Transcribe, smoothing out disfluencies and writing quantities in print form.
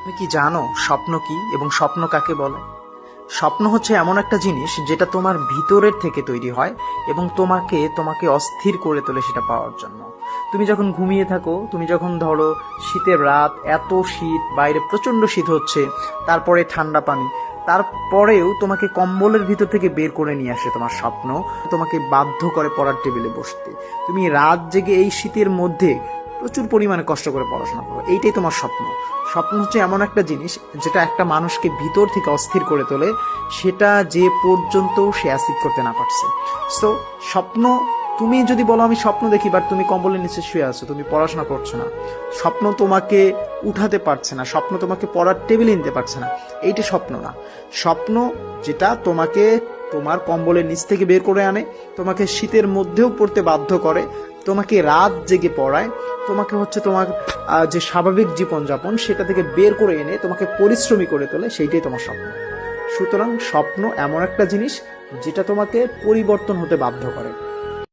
তুমি কি জানো স্বপ্ন কি এবং স্বপ্ন কাকে বলে? স্বপ্ন হচ্ছে এমন একটা জিনিস যেটা তোমার ভিতরের থেকে তৈরি হয় এবং তোমাকে অস্থির করে তোলে সেটা পাওয়ার জন্য। তুমি যখন ঘুমিয়ে থাকো, তুমি যখন ধরো শীতের রাত, এত শীত, বাইরে প্রচণ্ড শীত হচ্ছে, তারপরে ঠান্ডা পানি, তারপরেও তোমাকে কম্বলের ভিতর থেকে বের করে নিয়ে আসে তোমার স্বপ্ন, তোমাকে বাধ্য করে পড়ার টেবিলে বসতে। তুমি রাত জেগে এই শীতের মধ্যে প্রচুর পরিমাণে কষ্ট করে পড়াশোনা করো, এইটাই তোমার স্বপ্ন। স্বপ্ন হচ্ছে এমন একটা জিনিস যেটা একটা মানুষকে ভিতর থেকে অস্থির করে তোলে, সেটা যে পর্যন্ত সে অ্যাচিভ করতে না পারছে। সো স্বপ্ন, তুমি যদি বলো আমি স্বপ্ন দেখি, বাট তুমি কম্বলের নিচে শুয়ে আছো, তুমি পড়াশোনা করছো না, স্বপ্ন তোমাকে উঠাতে পারছে না, স্বপ্ন তোমাকে পড়ার টেবিলে নিতে পারছে না, এইটা স্বপ্ন না। স্বপ্ন যেটা তোমাকে তোমার কম্বলের নিচ থেকে বের করে আনে, তোমাকে শীতের মধ্যেও পড়তে বাধ্য করে, তোমাকে রাত জেগে পড়ায়, তোমাকে হচ্ছে তোমার যে স্বাভাবিক জীবনযাপন সেটা থেকে বের করে এনে তোমাকে পরিশ্রমী করে তোলে, সেইটাই তোমার স্বপ্ন। সুতরাং স্বপ্ন এমন একটা জিনিস যেটা তোমাকে পরিবর্তন হতে বাধ্য করে।